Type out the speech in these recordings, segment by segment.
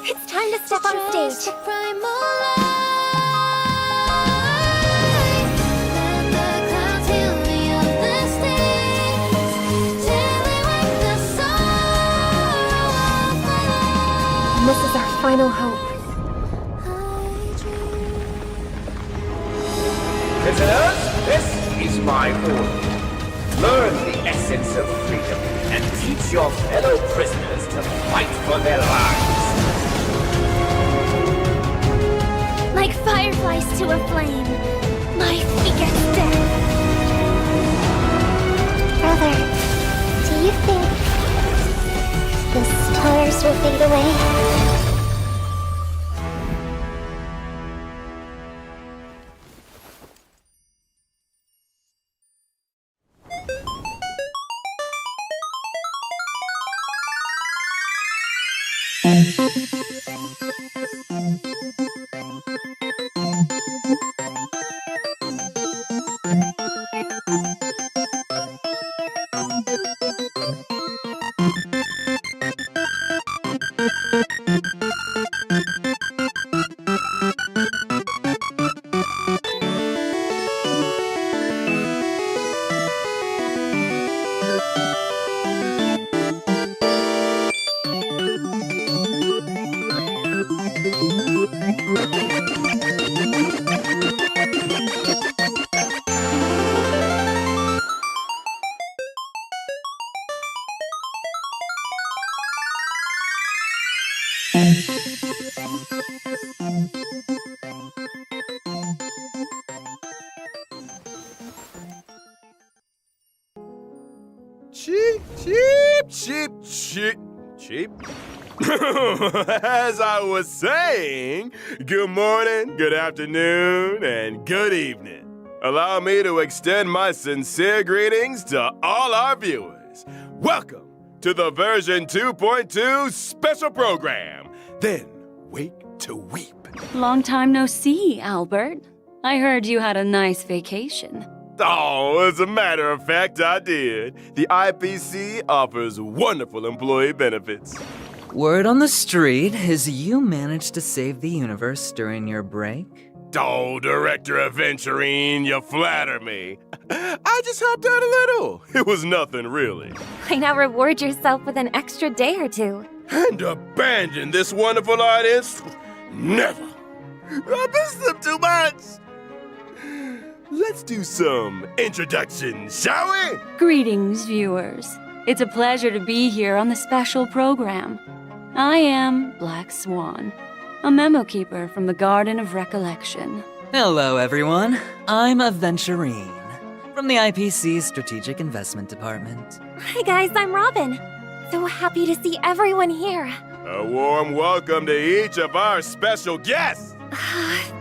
It's time to step on stage. This is our final hope. Prisoners, this is my order. Learn the essence of freedom and teach your fellow prisoners to fight for their lives. Like fireflies to a flame, life begets death. Brother, do you think the stars will fade away? Cheap. As I was saying, good morning, good afternoon, and good evening. Allow me to extend my sincere greetings to all our viewers. Welcome to the version 2.2 special program, Then Wake to Weep. Long time no see, Albert. I heard you had a nice vacation. Oh, as a matter of fact, I did. The IPC offers wonderful employee benefits. Word on the street is you managed to save the universe during your break? Oh, Director Aventurine, you flatter me. I just helped out a little. It was nothing, really. Why not reward yourself with an extra day or two? And abandon this wonderful audience? Never. I miss them too much. Let's do some introductions, shall we? Greetings, viewers. It's a pleasure to be here on the special program. I am Black Swan, a memo keeper from the Garden of Recollection. Hello, everyone. I'm Aventurine, from the IPC's Strategic Investment Department. Hi guys, I'm Robin. So happy to see everyone here. A warm welcome to each of our special guests.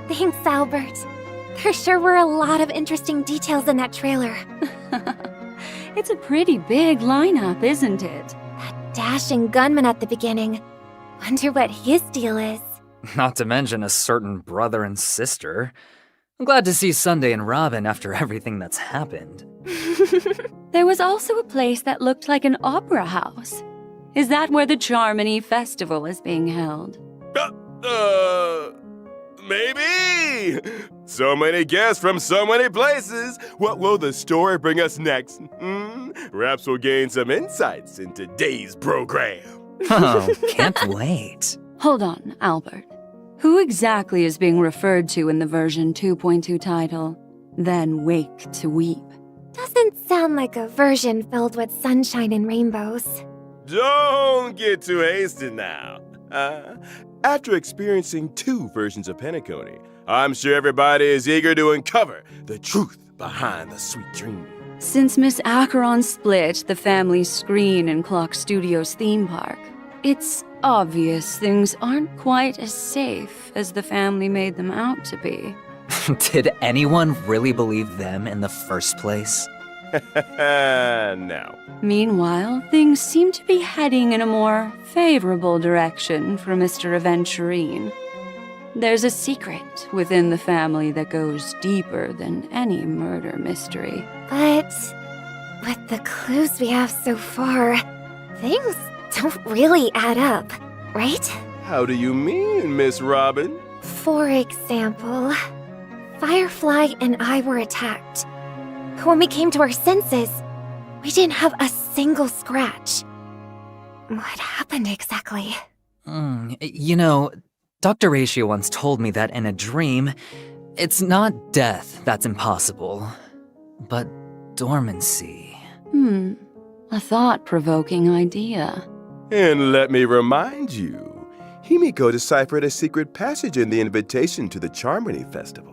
Thanks, Albert. There sure were a lot of interesting details in that trailer. It's a pretty big lineup, isn't it? That dashing gunman at the beginning. Wonder what his deal is. Not to mention a certain brother and sister. I'm glad to see Sunday and Robin after everything that's happened. There was also a place that looked like an opera house. Is that where the Charmony Festival is being held? Maybe! So many guests from so many places. What will the story bring us next? Perhaps we'll gain some insights in today's program. Oh, can't wait. Hold on, Albert. Who exactly is being referred to in the version 2.2 title, Then Wake to Weep? Doesn't sound like a version filled with sunshine and rainbows. Don't get too hasty now. After experiencing 2 versions of Penacony, I'm sure everybody is eager to uncover the truth behind the sweet dream. Since Miss Acheron split the family screen in Clock Studios theme park, it's obvious things aren't quite as safe as the family made them out to be. Did anyone really believe them in the first place? No. Meanwhile, things seem to be heading in a more favorable direction for Mr. Aventurine. There's a secret within the family that goes deeper than any murder mystery. But with the clues we have so far, things don't really add up, right? How do you mean, Miss Robin? For example, Firefly and I were attacked. When we came to our senses, we didn't have a single scratch. What happened exactly? You know, Dr. Ratio once told me that in a dream, it's not death that's impossible, but dormancy. A thought-provoking idea. And let me remind you, Himiko deciphered a secret passage in the invitation to the Charmony Festival.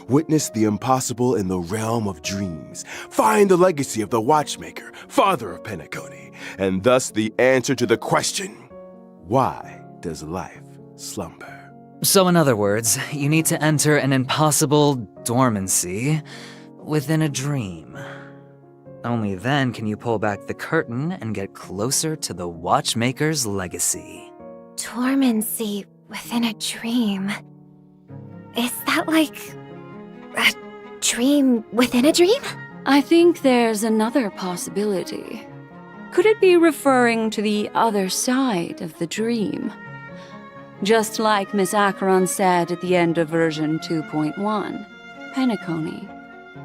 Witness the impossible in the realm of dreams. Find the legacy of the Watchmaker, father of Penacony, and thus the answer to the question, why does life slumber? So in other words, you need to enter an impossible dormancy within a dream. Only then can you pull back the curtain and get closer to the Watchmaker's legacy. Dormancy within a dream. Is that like a dream within a dream? I think there's another possibility. Could it be referring to the other side of the dream? Just like Miss Acheron said at the end of version 2.1, Penacony,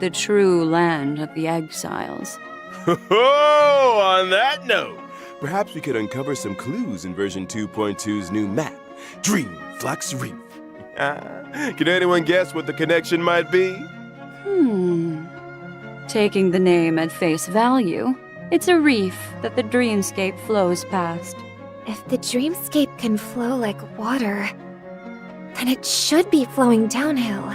the true land of the exiles. Oh, on that note, perhaps we could uncover some clues in version 2.2's new map, Dream Flux Reef. Can anyone guess what the connection might be? Taking the name at face value, it's a reef that the dreamscape flows past. If the dreamscape can flow like water, then it should be flowing downhill.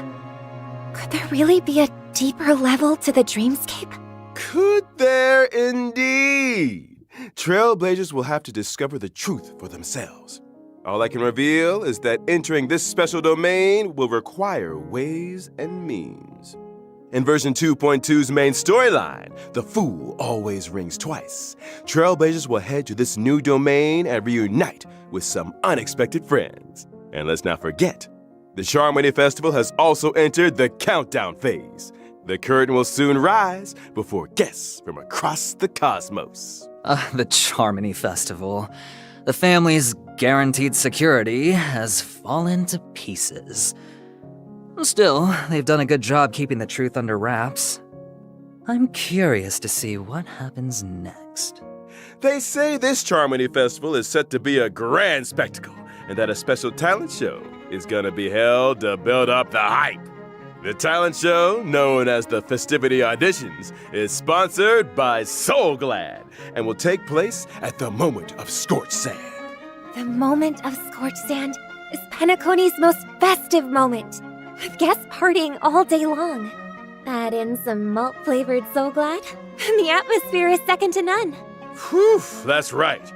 Could there really be a deeper level to the dreamscape? Could there indeed? Trailblazers will have to discover the truth for themselves. All I can reveal is that entering this special domain will require ways and means. In version 2.2's main storyline, The Fool Always Rings Twice, Trailblazers will head to this new domain and reunite with some unexpected friends. And let's not forget, the Charmony Festival has also entered the countdown phase. The curtain will soon rise before guests from across the cosmos. The Charmony Festival. The family's guaranteed security has fallen to pieces. Still, they've done a good job keeping the truth under wraps. I'm curious to see what happens next. They say this Charmony Festival is set to be a grand spectacle, and that a special talent show is gonna be held to build up the hype. The talent show, known as the Festivity Auditions, is sponsored by Soul Glad and will take place at the Moment of Scorched Sand. The moment of scorched sand is Penacony's most festive moment, with guests partying all day long. Add in some malt-flavored Soul Glad, and the atmosphere is second to none. Whew, that's right.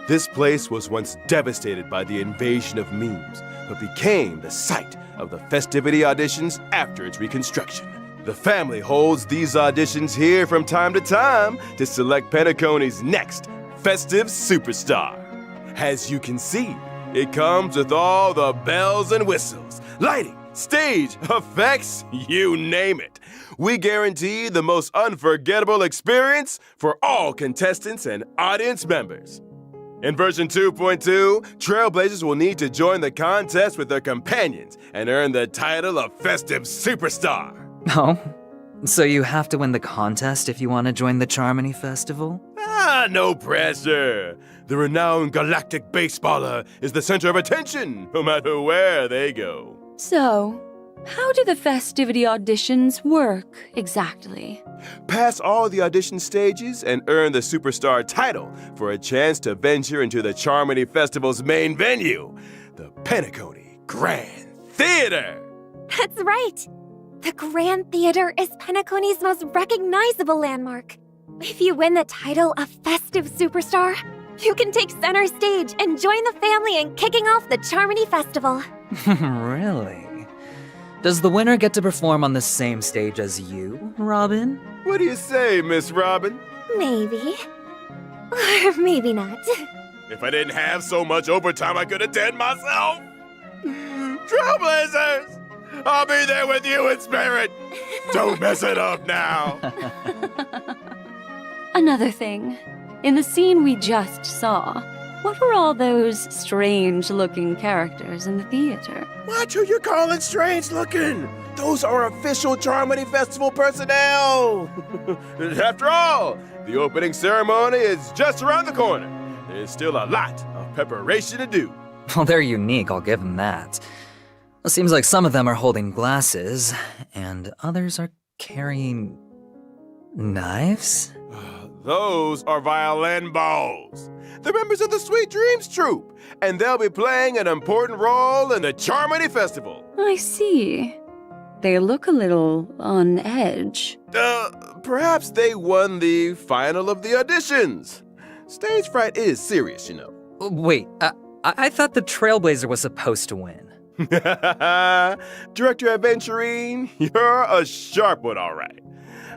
This place was once devastated by the invasion of memes, but became the site of the Festivity Auditions after its reconstruction. The family holds these auditions here from time to time to select Penacony's next festive superstar. As you can see, it comes with all the bells and whistles, lighting, stage, effects, you name it. We guarantee the most unforgettable experience for all contestants and audience members. In version 2.2, Trailblazers will need to join the contest with their companions and earn the title of Festive Superstar. Oh? So you have to win the contest if you want to join the Charmony Festival? No pressure. The renowned galactic baseballer is the center of attention, no matter where they go. So, how do the festivity auditions work exactly? Pass all the audition stages and earn the superstar title for a chance to venture into the Charmony Festival's main venue, the Penacony Grand Theater. That's right! The Grand Theater is Penacony's most recognizable landmark. If you win the title of Festive Superstar, you can take center stage and join the family in kicking off the Charmony Festival. Really? Does the winner get to perform on the same stage as you, Robin? What do you say, Miss Robin? Maybe. Or maybe not. If I didn't have so much overtime I could attend myself. Trailblazers! I'll be there with you in spirit. Don't mess it up now. Another thing. In the scene we just saw, What were all those strange-looking characters in the theater? What are you calling strange looking? Those are official Charmony Festival personnel! After all, the opening ceremony is just around the corner. There's still a lot of preparation to do. Well, they're unique, I'll give them that. It seems like some of them are holding glasses, and others are carrying knives? Those are violin bows. They're members of the Sweet Dreams troupe, and they'll be playing an important role in the Charmony Festival. I see. They look a little on edge. Perhaps they won the final of the auditions. Stage fright is serious, you know. Wait, I thought the Trailblazer was supposed to win. Director Aventurine, you're a sharp one, all right.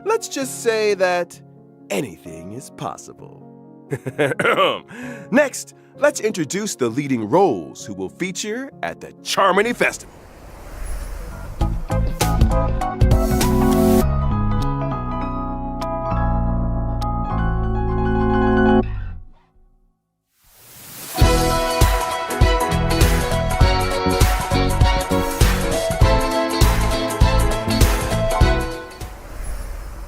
Let's just say that anything is possible. Next, let's introduce the leading roles who will feature at the Charmony Festival.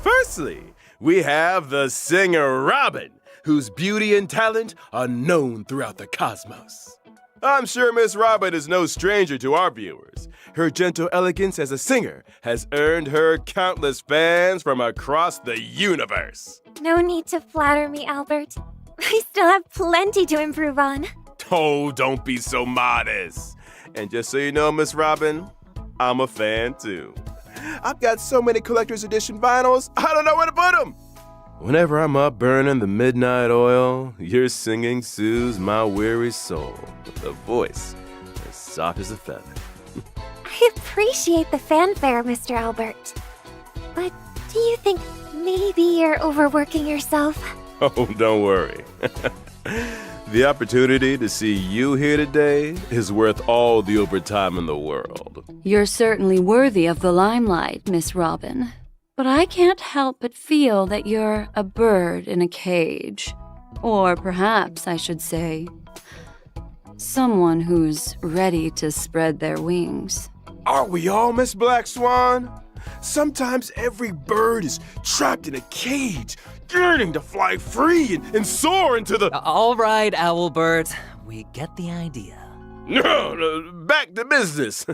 Firstly, we have the singer Robin, whose beauty and talent are known throughout the cosmos. I'm sure Miss Robin is no stranger to our viewers. Her gentle elegance as a singer has earned her countless fans from across the universe. No need to flatter me, Albert. I still have plenty to improve on. Oh, don't be so modest. And just so you know, Miss Robin, I'm a fan too. I've got so many collector's edition vinyls, I don't know where to put them. Whenever I'm up burning the midnight oil, your singing soothes my weary soul with a voice as soft as a feather. I appreciate the fanfare, Mr. Albert. But do you think maybe you're overworking yourself? Oh, don't worry. The opportunity to see you here today is worth all the overtime in the world. You're certainly worthy of the limelight, Miss Robin. But I can't help but feel that you're a bird in a cage. Or perhaps I should say, someone who's ready to spread their wings. Aren't we all, Miss Black Swan? Sometimes every bird is trapped in a cage, yearning to fly free and soar into the... All right, Owlbert, we get the idea. No, back to business.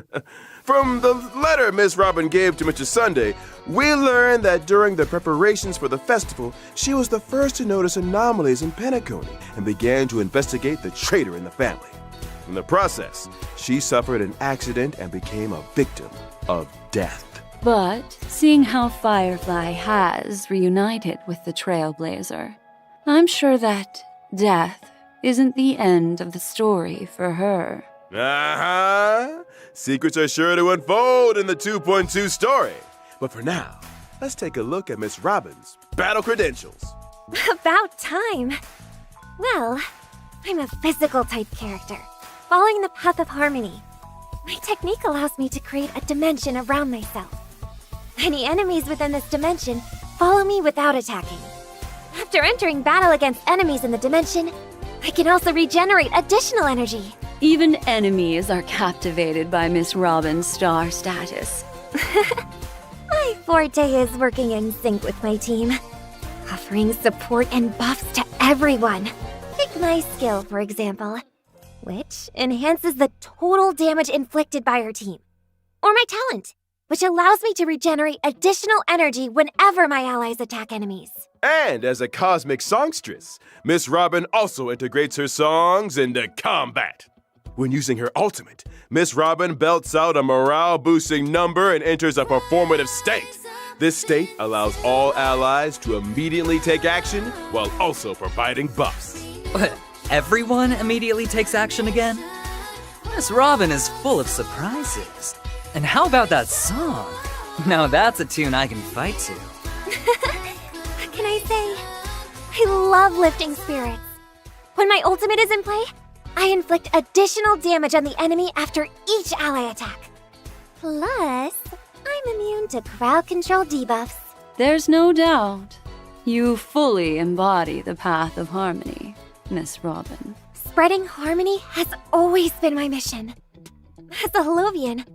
From the letter Miss Robin gave to Mr. Sunday, we learned that during the preparations for the festival, she was the first to notice anomalies in Penacony and began to investigate the traitor in the family. In the process, she suffered an accident and became a victim of death. But seeing how Firefly has reunited with the Trailblazer, I'm sure that death isn't the end of the story for her. Uh-huh. Secrets are sure to unfold in the 2.2 story. But for now, let's take a look at Miss Robin's battle credentials. About time. Well, I'm a physical type character, following the path of harmony. My technique allows me to create a dimension around myself. Any enemies within this dimension follow me without attacking. After entering battle against enemies in the dimension, I can also regenerate additional energy. Even enemies are captivated by Miss Robin's star status. My forte is working in sync with my team, offering support and buffs to everyone. Take my skill, for example, which enhances the total damage inflicted by our team. Or my talent, which allows me to regenerate additional energy whenever my allies attack enemies. And as a cosmic songstress, Miss Robin also integrates her songs into combat. When using her ultimate, Miss Robin belts out a morale-boosting number and enters a performative state. This state allows all allies to immediately take action while also providing buffs. What, everyone immediately takes action again? Miss Robin is full of surprises. And how about that song? Now that's a tune I can fight to. What can I say? I love lifting spirits. When my ultimate is in play, I inflict additional damage on the enemy after each ally attack. Plus, I'm immune to crowd control debuffs. There's no doubt. You fully embody the path of harmony, Miss Robin. Spreading harmony has always been my mission. As a Holovian,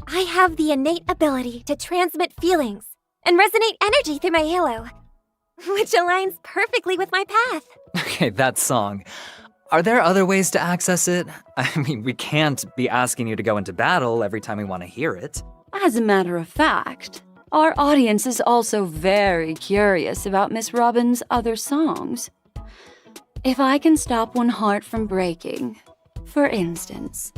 I have the innate ability to transmit feelings and resonate energy through my halo, which aligns perfectly with my path. Okay, that song. Are there other ways to access it? I mean, we can't be asking you to go into battle every time we want to hear it. As a matter of fact, our audience is also very curious about Miss Robin's other songs. If I can stop one heart from breaking, for instance.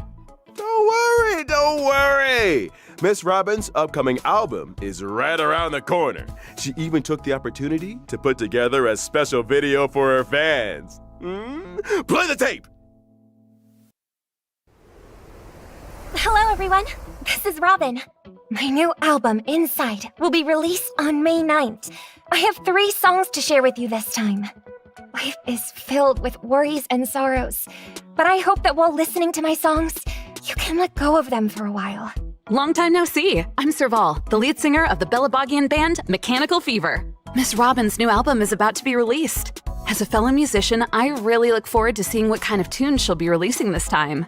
Don't worry! Miss Robin's upcoming album is right around the corner. She even took the opportunity to put together a special video for her fans. Play the tape! Hello, everyone. This is Robin. My new album, Inside, will be released on May 9th. I have 3 songs to share with you this time. Life is filled with worries and sorrows, but I hope that while listening to my songs, you can let go of them for a while. Long time no see. I'm Serval, the lead singer of the Belabogian band Mechanical Fever. Miss Robin's new album is about to be released. As a fellow musician, I really look forward to seeing what kind of tunes she'll be releasing this time.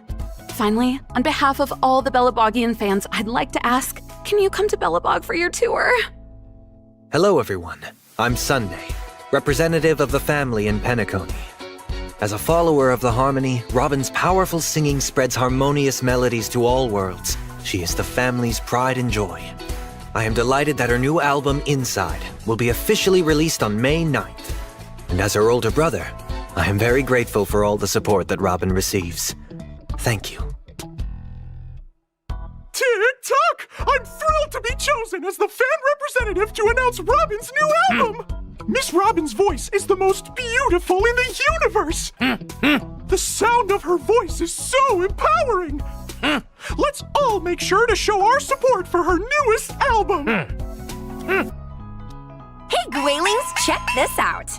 Finally, on behalf of all the Belabogian fans, I'd like to ask, can you come to Belabog for your tour? Hello everyone, I'm Sunday, representative of the family in Penacony. As a follower of the harmony, Robin's powerful singing spreads harmonious melodies to all worlds. She is the family's pride and joy. I am delighted that her new album, Inside, will be officially released on May 9th. And as her older brother, I am very grateful for all the support that Robin receives. Thank you. Tick-tock! I'm thrilled to be chosen as the fan representative to announce Robin's new album! Miss Robin's voice is the most beautiful in the universe! The sound of her voice is so empowering! Let's all make sure to show our support for her newest album! Hey, Gwaylings, check this out!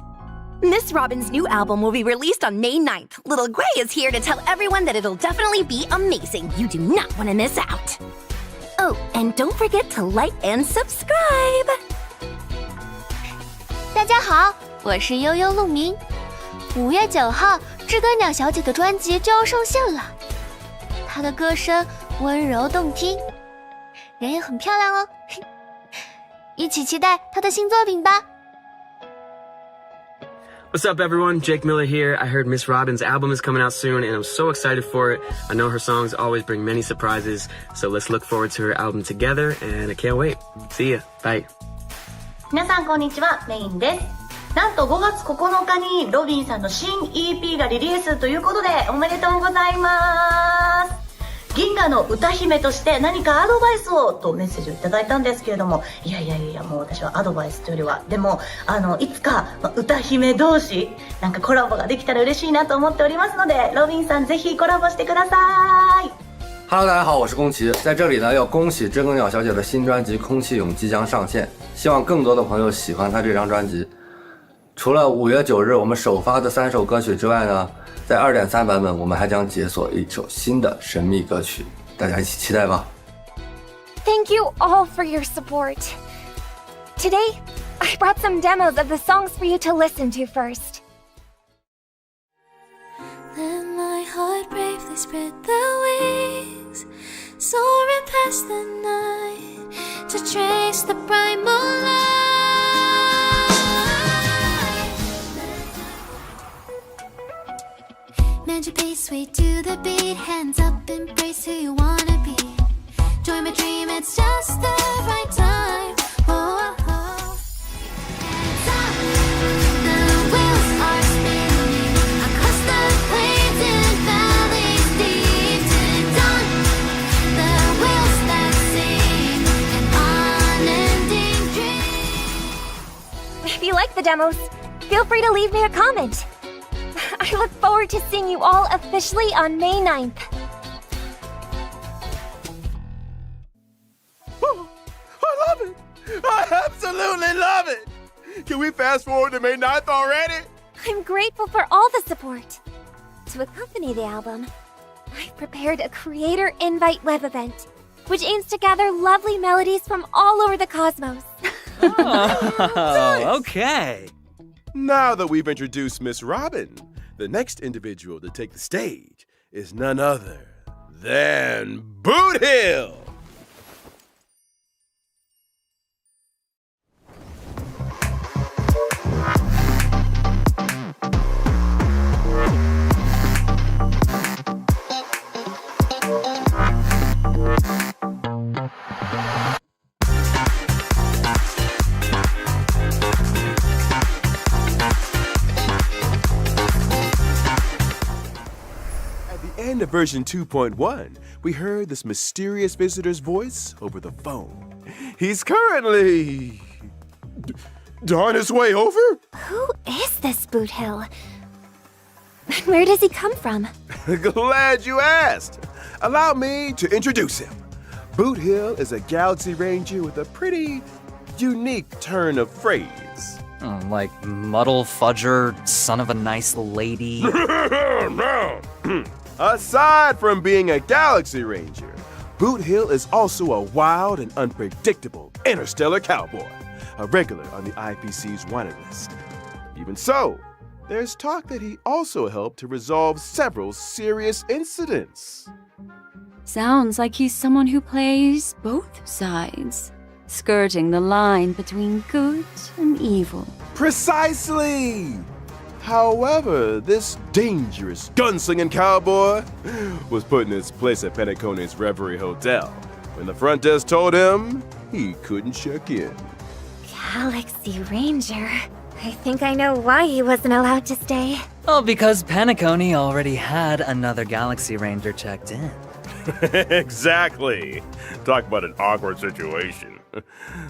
Miss Robin's new album will be released on May 9th. Little Gray is here to tell everyone that it'll definitely be amazing. You do not want to miss out. Oh, and don't forget to like and subscribe. 大家好，我是悠悠鹿鸣。5月9号，知更鸟小姐的专辑就要上线了。她的歌声温柔动听，人也很漂亮哦。一起期待她的新作品吧。What's up, everyone? Jake Miller here. I heard Miss Robin's album is coming out soon, and I'm so excited for it. I know her songs always bring many surprises, so let's look forward to her album together, and I can't wait. See ya. Bye. 皆さんこんにちは、メインです。なんと5月9日にロビンさんの新 EP がリリースということでおめでとうございます。銀河の歌姫として何かアドバイスをとメッセージをいただいたんですけれども、いやもう私はアドバイスというよりは、でもいつか歌姫同士なんかコラボができたら嬉しいなと思っておりますので、ロビンさんぜひコラボしてください。Hello， 大家好，我是宫崎，在这里呢要恭喜知更鸟小姐的新专辑《空气涌》即将上线，希望更多的朋友喜欢她这张专辑。除了5月9日我们首发的3首歌曲之外呢，在 2.3 版本我们还将解锁一首新的神秘歌曲，大家一起期待吧。 Thank you all for your support. Today, I brought some demos of the songs for you to listen to first. Let my heart bravely spread the wings, soaring past the night to trace the bright moonlight. Magic pace, sway to the beat, hands up, embrace who you wanna be. Join my dream, it's just the right time. Oh, oh, oh. Hands up, the wheels are spinning across the plains and valleys deep to dawn. The wheels that sing an unending dream. If you like the demos, feel free to leave me a comment. I look forward to seeing you all officially on May 9th. Oh, I love it! I absolutely love it! Can we fast forward to May 9th already? I'm grateful for all the support. To accompany the album, I've prepared a creator invite web event, which aims to gather lovely melodies from all over the cosmos. Oh, okay. Now that we've introduced Miss Robin, The next individual to take the stage is none other than Boothill! End of version 2.1, we heard this mysterious visitor's voice over the phone. He's currently on his way over? Who is this Boothill? Where does he come from? Glad you asked. Allow me to introduce him. Boothill is a Galaxy Ranger with a pretty unique turn of phrase. Like muddle fudger, son of a nice lady. No. Aside from being a Galaxy Ranger, Boothill is also a wild and unpredictable interstellar cowboy, a regular on the IPC's wanted list. Even so, there's talk that he also helped to resolve several serious incidents. Sounds like he's someone who plays both sides, skirting the line between good and evil. Precisely! However, this dangerous gunslinging cowboy was put in his place at Penacony's Reverie Hotel when the front desk told him he couldn't check in. Galaxy Ranger. I think I know why he wasn't allowed to stay. Oh, because Penacony already had another Galaxy Ranger checked in. Exactly. Talk about an awkward situation.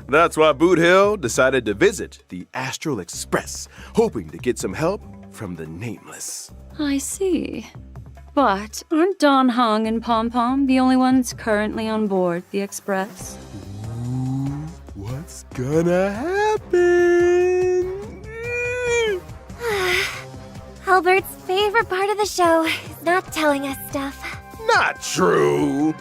That's why Boothill decided to visit the Astral Express, hoping to get some help from the Nameless. I see. But aren't Don Hung and Pom Pom the only ones currently on board the Express? Ooh, what's gonna happen? Albert's favorite part of the show is not telling us stuff. Not true.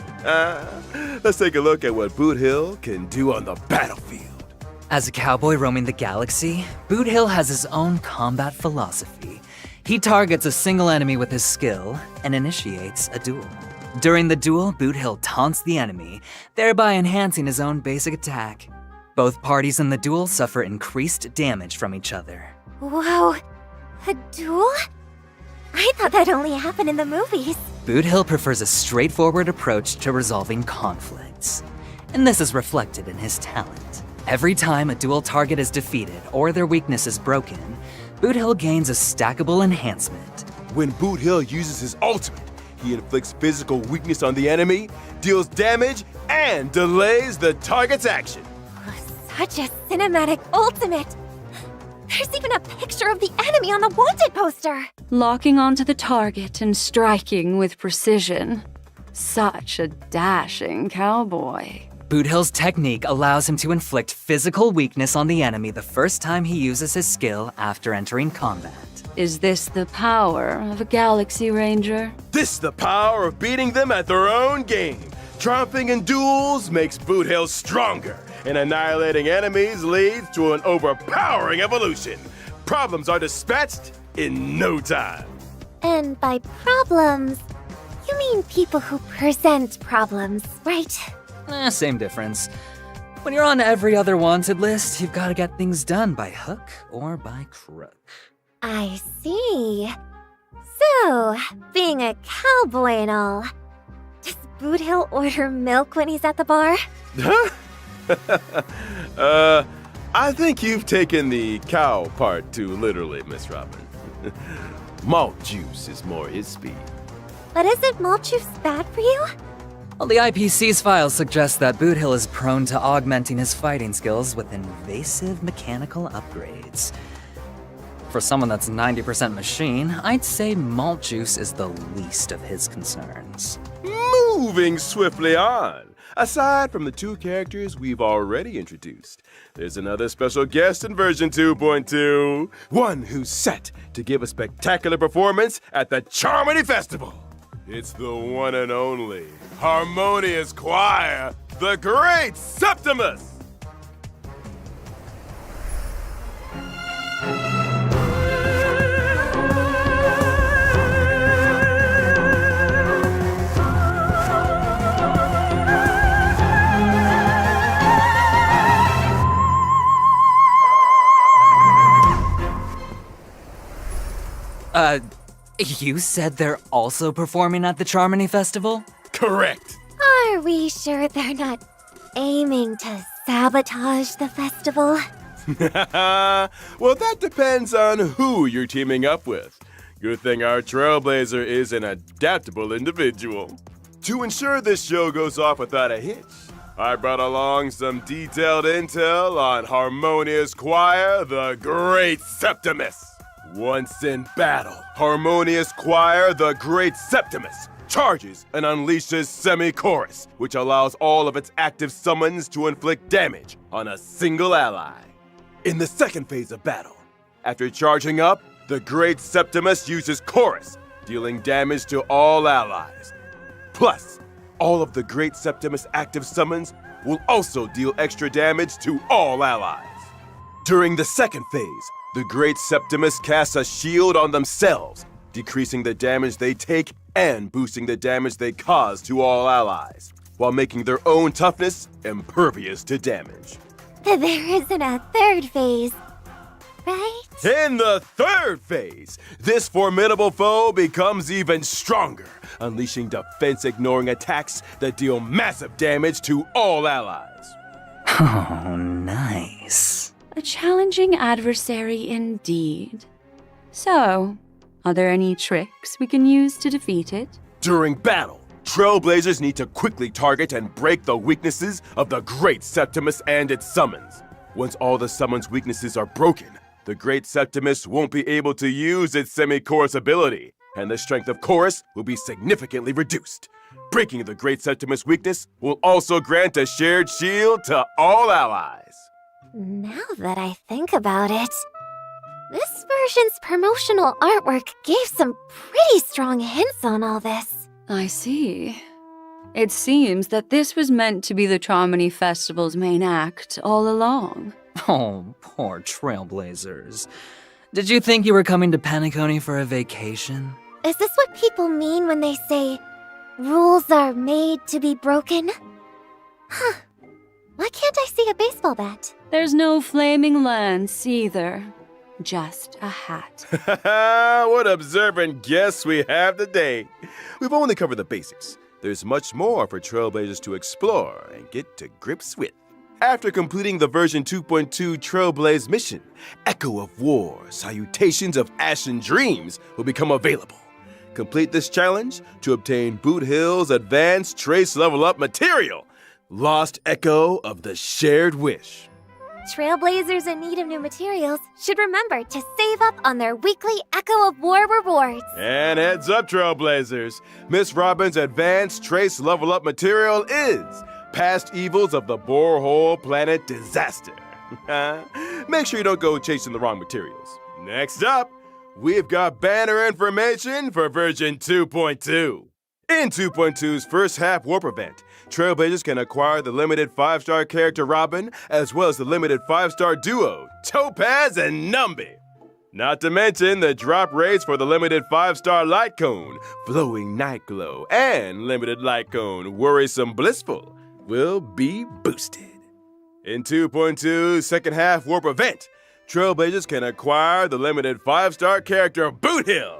Let's take a look at what Boothill can do on the battlefield. As a cowboy roaming the galaxy, Boothill has his own combat philosophy. He targets a single enemy with his skill and initiates a duel. During the duel, Boothill taunts the enemy, thereby enhancing his own basic attack. Both parties in the duel suffer increased damage from each other. Whoa, a duel? I thought that only happened in the movies. Boothill prefers a straightforward approach to resolving conflicts, and this is reflected in his talent. Every time a dual target is defeated or their weakness is broken, Boothill gains a stackable enhancement. When Boothill uses his ultimate, he inflicts physical weakness on the enemy, deals damage, and delays the target's action. Such a cinematic ultimate! There's even a picture of the enemy on the wanted poster! Locking onto the target and striking with precision. Such a dashing cowboy. Boothill's technique allows him to inflict physical weakness on the enemy the first time he uses his skill after entering combat. Is this the power of a Galaxy Ranger? This the power of beating them at their own game. Triumphing in duels makes Boothill stronger, and annihilating enemies leads to an overpowering evolution. Problems are dispatched in no time. And by problems, you mean people who present problems, right? Same difference. When you're on every other wanted list, you've got to get things done by hook or by crook. I see. So, being a cowboy and all, does Boothill order milk when he's at the bar? I think you've taken the cow part too literally, Miss Robin. Malt juice is more his speed. But isn't malt juice bad for you? Well, the IPC's files suggest that Boothill is prone to augmenting his fighting skills with invasive mechanical upgrades. For someone that's 90% machine, I'd say malt juice is the least of his concerns. Moving swiftly on. Aside from the two characters we've already introduced, there's another special guest in version 2.2, one who's set to give a spectacular performance at the Charmony Festival. It's the one and only Harmonious Choir, the Great Septimus! You said they're also performing at the Charmony Festival? Correct. Are we sure they're not aiming to sabotage the festival? Well, that depends on who you're teaming up with. Good thing our Trailblazer is an adaptable individual. To ensure this show goes off without a hitch, I brought along some detailed intel on Harmonious Choir, the Great Septimus. Once in battle, Harmonious Choir, the Great Septimus, charges and unleashes Semi-Chorus, which allows all of its active summons to inflict damage on a single ally. In the second phase of battle, after charging up, the Great Septimus uses Chorus, dealing damage to all allies. Plus, all of the Great Septimus active summons will also deal extra damage to all allies. During the second phase, the Great Septimus casts a shield on themselves, decreasing the damage they take and boosting the damage they cause to all allies, while making their own toughness impervious to damage. There isn't a third phase, right? In the third phase, this formidable foe becomes even stronger, unleashing defense-ignoring attacks that deal massive damage to all allies. Oh, nice. A challenging adversary indeed. So, are there any tricks we can use to defeat it? During battle, Trailblazers need to quickly target and break the weaknesses of the Great Septimus and its summons. Once all the summons' weaknesses are broken, the Great Septimus won't be able to use its Semi-Chorus ability, and the strength of Chorus will be significantly reduced. Breaking the Great Septimus weakness will also grant a shared shield to all allies. Now that I think about it, this version's promotional artwork gave some pretty strong hints on all this. I see. It seems that this was meant to be the Charmony Festival's main act all along. Oh, poor Trailblazers. Did you think you were coming to Penacony for a vacation? Is this what people mean when they say, rules are made to be broken? Huh. Why can't I see a baseball bat? There's no flaming lance either. Just a hat. What observant guests we have today. We've only covered the basics. There's much more for Trailblazers to explore and get to grips with. After completing the version 2.2 Trailblaze mission, Echo of War, Salutations of Ashen Dreams will become available. Complete this challenge to obtain Boothill's advanced trace level up material, Lost Echo of the Shared Wish. Trailblazers in need of new materials should remember to save up on their weekly Echo of War rewards. And heads up, Trailblazers, Miss Robin's advanced trace level up material is Past Evils of the Borehole Planet Disaster. Make sure you don't go chasing the wrong materials. Next up, we've got banner information for version 2.2. In 2.2's first half warp event, Trailblazers can acquire the limited 5-star character Robin, as well as the limited 5-star duo, Topaz and Numby. Not to mention the drop rates for the limited 5-star Light Cone, Flowing Night Glow, and limited Light Cone, Worrisome Blissful, will be boosted. In 2.2's second half warp event, Trailblazers can acquire the limited 5-star character Boothill.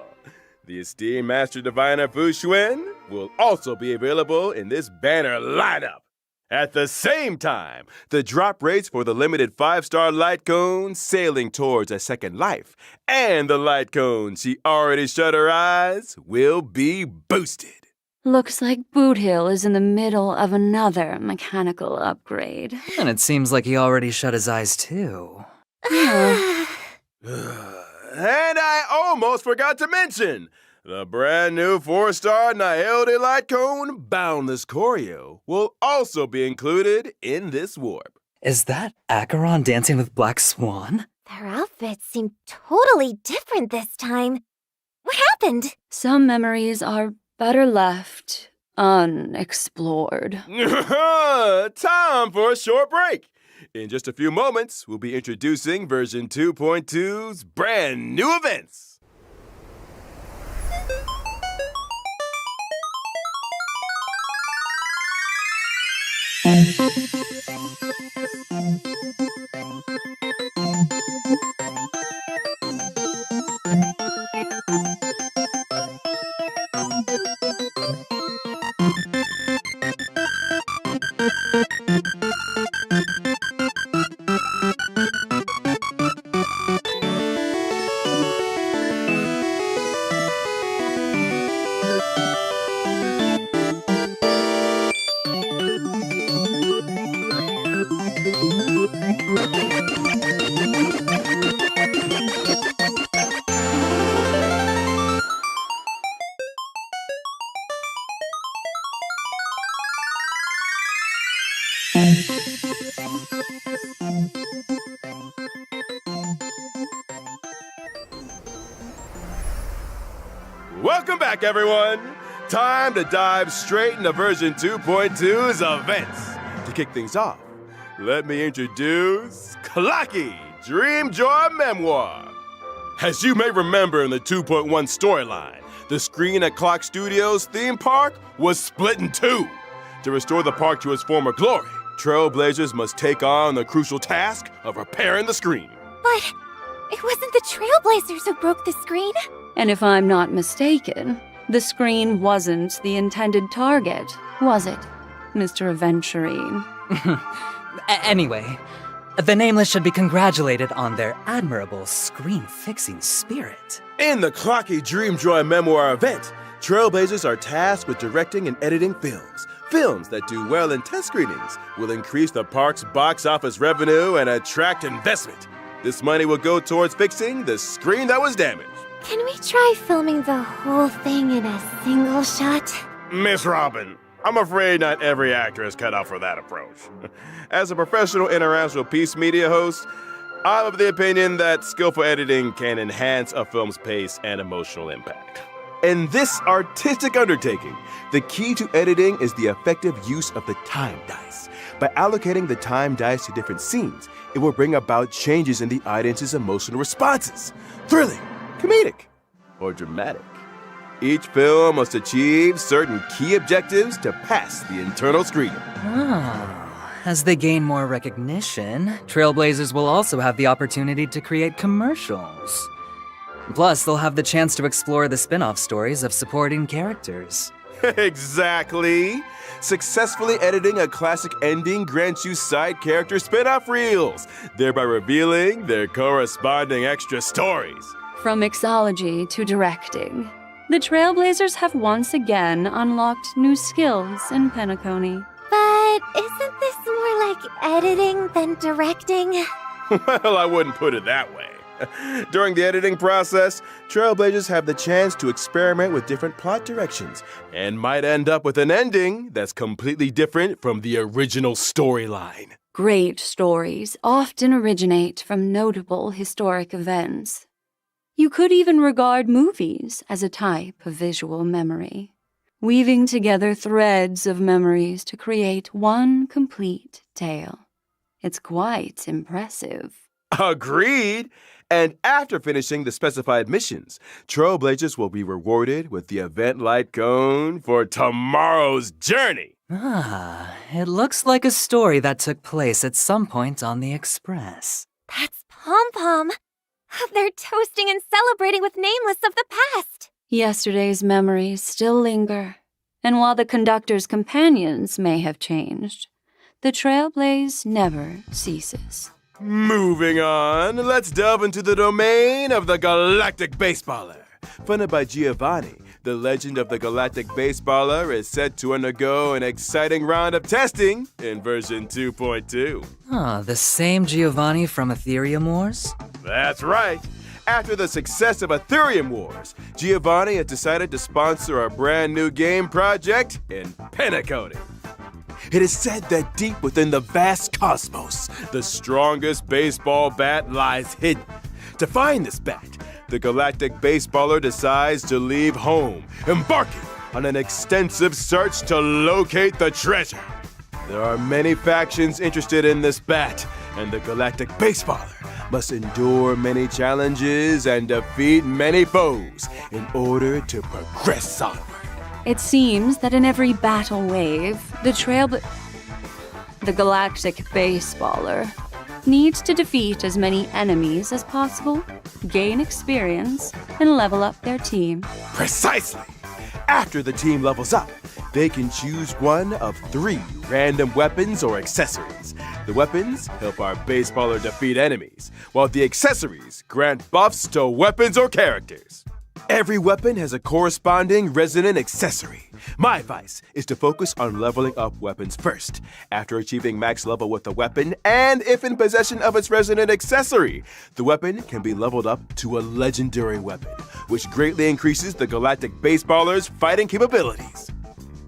The esteemed Master Diviner Fu Xuan will also be available in this banner lineup. At the same time, the drop rates for the limited 5-star Light Cone Sailing Towards a Second Life and the Light Cone She Already Shut Her Eyes will be boosted. Looks like Boothill is in the middle of another mechanical upgrade. And it seems like he already shut his eyes too. And I almost forgot to mention, the brand new 4-star Nihilde Light Cone Boundless Choreo will also be included in this warp. Is that Acheron dancing with Black Swan? Their outfits seem totally different this time. What happened? Some memories are better left unexplored. Time for a short break. In just a few moments, we'll be introducing version 2.2's brand new events. Welcome back, everyone! Time to dive straight into version 2.2's events. To kick things off, let me introduce Clocky Dream Joy Memoir. As you may remember in the 2.1 storyline, the screen at Clock Studios theme park was split in two. To restore the park to its former glory, Trailblazers must take on the crucial task of repairing the screen. But it wasn't the Trailblazers who broke the screen. And if I'm not mistaken, the screen wasn't the intended target, was it, Mr. Aventurine? Anyway, the Nameless should be congratulated on their admirable screen-fixing spirit. In the Clocky Dream Joy Memoir event, Trailblazers are tasked with directing and editing films. Films that do well in test screenings will increase the park's box office revenue and attract investment. This money will go towards fixing the screen that was damaged. Can we try filming the whole thing in a single shot? Miss Robin, I'm afraid not every actor is cut out for that approach. As a professional international peace media host, I'm of the opinion that skillful editing can enhance a film's pace and emotional impact. In this artistic undertaking, the key to editing is the effective use of the time dice. By allocating the time dice to different scenes, it will bring about changes in the audience's emotional responses. Thrilling, comedic, or dramatic. Each film must achieve certain key objectives to pass the internal screening. As they gain more recognition, Trailblazers will also have the opportunity to create commercials. Plus, they'll have the chance to explore the spin-off stories of supporting characters. Exactly! Successfully editing a classic ending grants you side character spin-off reels, thereby revealing their corresponding extra stories. From mixology to directing, the Trailblazers have once again unlocked new skills in Penacony. But isn't this more like editing than directing? Well, I wouldn't put it that way. During the editing process, Trailblazers have the chance to experiment with different plot directions and might end up with an ending that's completely different from the original storyline. Great stories often originate from notable historic events. You could even regard movies as a type of visual memory, weaving together threads of memories to create one complete tale. It's quite impressive. Agreed! And after finishing the specified missions, Trailblazers will be rewarded with the event light cone for tomorrow's journey. It looks like a story that took place at some point on the Express. That's Pom-Pom. They're toasting and celebrating with Nameless of the past. Yesterday's memories still linger, and while the conductor's companions may have changed, the Trailblaze never ceases. Moving on, let's delve into the domain of the Galactic Baseballer. Funded by Giovanni, the legend of the Galactic Baseballer is set to undergo an exciting round of testing in version 2.2. The same Giovanni from Ethereum Wars? That's right. After the success of Ethereum Wars, Giovanni has decided to sponsor a brand new game project in Penacony. It is said that deep within the vast cosmos, the strongest baseball bat lies hidden. To find this bat, the Galactic Baseballer decides to leave home, embarking on an extensive search to locate the treasure. There are many factions interested in this bat, and the Galactic Baseballer must endure many challenges and defeat many foes in order to progress onward. It seems that in every battle wave, the Galactic Baseballer needs to defeat as many enemies as possible, gain experience, and level up their team. Precisely! After the team levels up, they can choose one of 3 random weapons or accessories. The weapons help our baseballer defeat enemies, while the accessories grant buffs to weapons or characters. Every weapon has a corresponding resonant accessory. My advice is to focus on leveling up weapons first. After achieving max level with the weapon, and if in possession of its resonant accessory, the weapon can be leveled up to a legendary weapon, which greatly increases the Galactic Baseballer's fighting capabilities.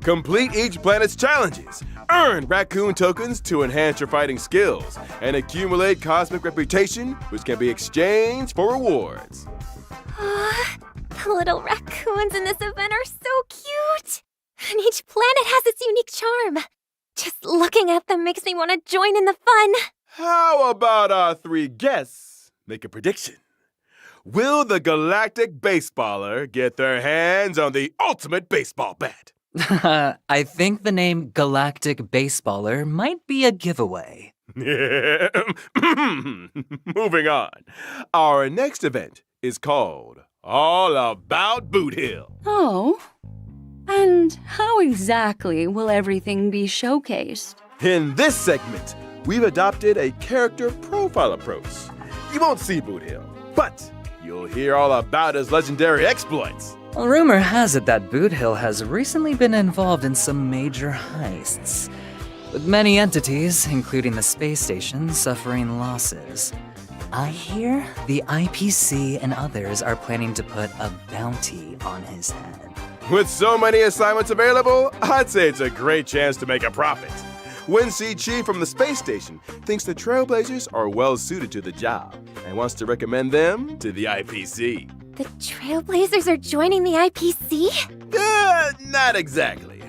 Complete each planet's challenges, Earn raccoon tokens to enhance your fighting skills and accumulate cosmic reputation, which can be exchanged for rewards. Aw, the little raccoons in this event are so cute. And each planet has its unique charm. Just looking at them makes me want to join in the fun. How about our three guests make a prediction? Will the galactic baseballer get their hands on the ultimate baseball bat? I think the name Galactic Baseballer might be a giveaway. Moving on. Our next event is called All About Boothill. Oh? And how exactly will everything be showcased? In this segment, we've adopted a character profile approach. You won't see Boothill, but you'll hear all about his legendary exploits. Well, rumor has it that Boothill has recently been involved in some major heists, with many entities, including the space station, suffering losses. I hear the IPC and others are planning to put a bounty on his head. With so many assignments available, I'd say it's a great chance to make a profit. Wen-Si Chi from the space station thinks the Trailblazers are well suited to the job and wants to recommend them to the IPC. The Trailblazers are joining the IPC? Not exactly.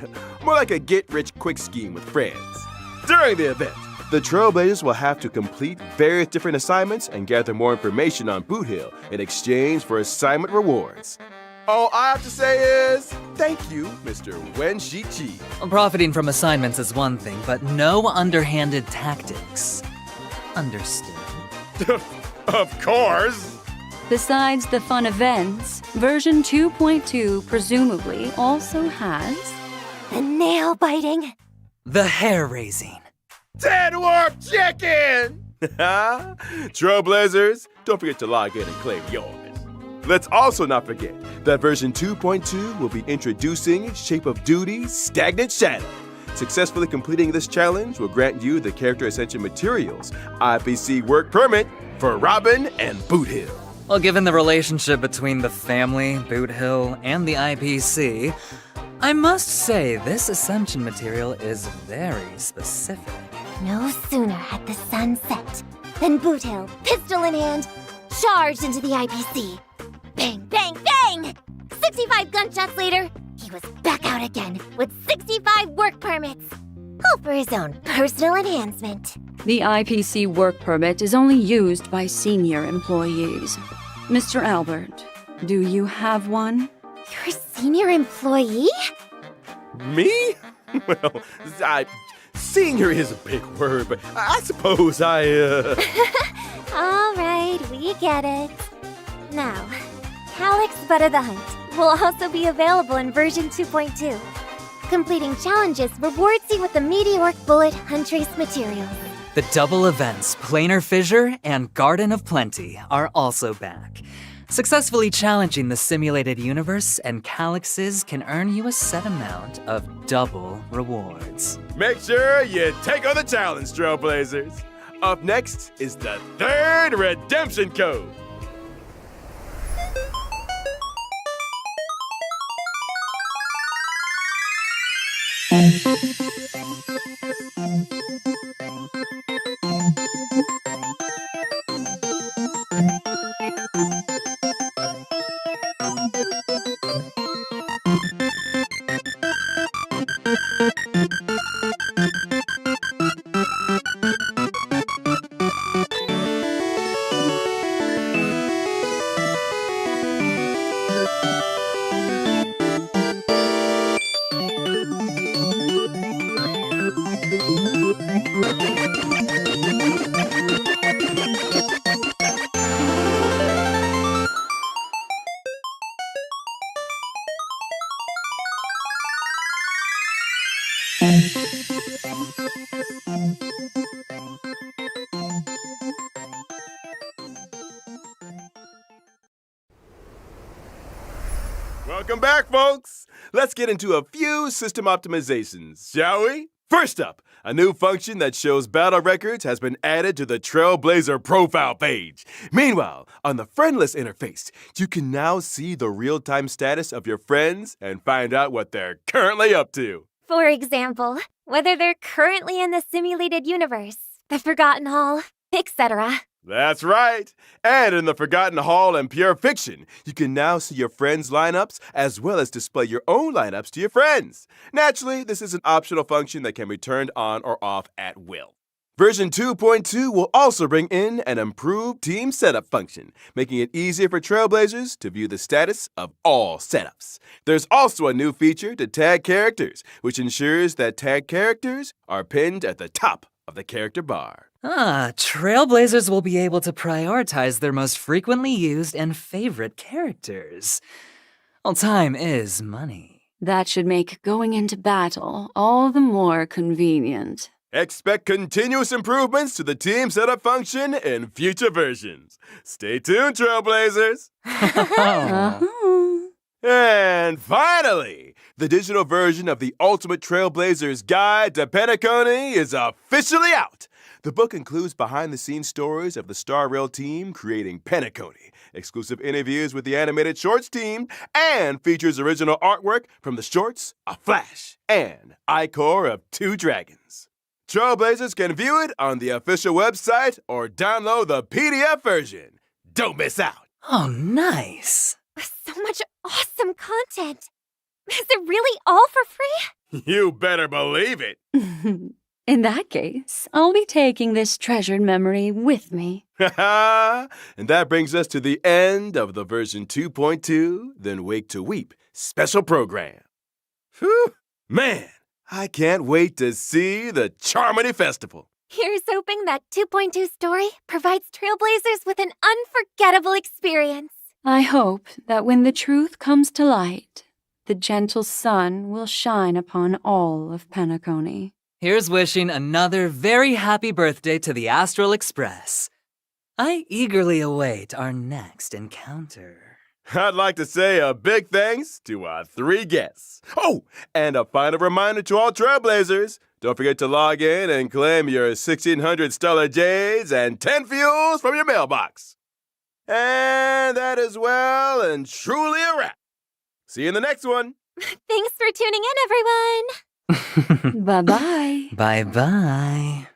More like a get-rich-quick scheme with friends. During the event, the Trailblazers will have to complete various different assignments and gather more information on Boothill in exchange for assignment rewards. All I have to say is, thank you, Mr. Wen-Si Chi. Profiting from assignments is one thing, but no underhanded tactics. Understood. Of course! Besides the fun events, version 2.2 presumably also has The nail biting. the hair-raising. 10 warp chicken! Trailblazers, don't forget to log in and claim yours. Let's also not forget that version 2.2 will be introducing Shape of Duty Stagnant Shadow. Successfully completing this challenge will grant you the Character Ascension Materials IPC work permit for Robin and Boothill. Well, given the relationship between the family, Boothill, and the IPC, I must say this Ascension material is very specific. No sooner had the sun set than Boothill, pistol in hand, charged into the IPC. Bang, bang, bang! 65 gunshots later, he was back out again with 65 work permits. All for his own personal enhancement. the IPC work permit is only used by senior employees. Mr. Albert, do you have one? You're a senior employee? Me? Well, senior is a big word, but I suppose I, All right, we get it. Now, Calyx Butter the Hunt will also be available in version 2.2. Completing challenges rewards you with the Meteoric Bullet Huntress material. The double events, Planar Fissure and Garden of Plenty, are also back. Successfully challenging the simulated universe and Calyxes can earn you a set amount of double rewards. make sure you take on the challenge, Trailblazers. Up next is the third redemption code. Welcome back, folks! Let's get into a few system optimizations, shall we? First up, a new function that shows battle records has been added to the Trailblazer profile page. Meanwhile, on the friendless interface, you can now see the real-time status of your friends and find out what they're currently up to. For example, whether they're currently in the simulated universe, the Forgotten Hall, etc. That's right. And in the Forgotten Hall and Pure Fiction, you can now see your friends' lineups as well as display your own lineups to your friends. Naturally, this is an optional function that can be turned on or off at will. Version 2.2 will also bring in an improved team setup function, making it easier for Trailblazers to view the status of all setups. There's also a new feature to tag characters, which ensures that tag characters are pinned at the top of the character bar. Trailblazers will be able to prioritize their most frequently used and favorite characters. Well, time is money. That should make going into battle all the more convenient. Expect continuous improvements to the team setup function in future versions. Stay tuned, Trailblazers! And finally, the digital version of the Ultimate Trailblazers Guide to Penacony is officially out. The book includes behind-the-scenes stories of the Star Rail team creating Penacony, exclusive interviews with the animated shorts team, and features original artwork from the shorts, A Flash, and Ichor of Two Dragons. Trailblazers can view it on the official website or download the PDF version. Don't miss out. Oh, nice. So much awesome content. Is it really all for free? You better believe it. In that case, I'll be taking this treasured memory with me. And that brings us to the end of the version 2.2, Then Wake to Weep special program. Whew, man, I can't wait to see the Charmony Festival. Here's hoping that 2.2 story provides Trailblazers with an unforgettable experience. I hope that when the truth comes to light, the gentle sun will shine upon all of Penacony. Here's wishing another very happy birthday to the Astral Express. I eagerly await our next encounter. I'd like to say a big thanks to our 3 guests. Oh, and a final reminder to all Trailblazers. Don't forget to log in and claim your 1,600 Stellar Jades and 10 fuels from your mailbox. And that is well and truly a wrap. See you in the next one. Thanks for tuning in, everyone. Bye-bye. Bye-bye.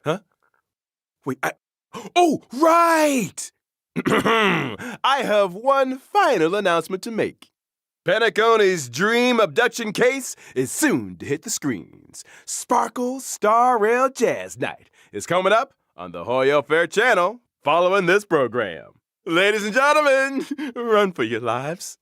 Huh? Wait, Oh, right! I have one final announcement to make. Penacony's Dream Abduction Case is soon to hit the screens. Sparkle Star Rail Jazz Night is coming up on the Hoyo Fair channel following this program. Ladies and gentlemen, run for your lives.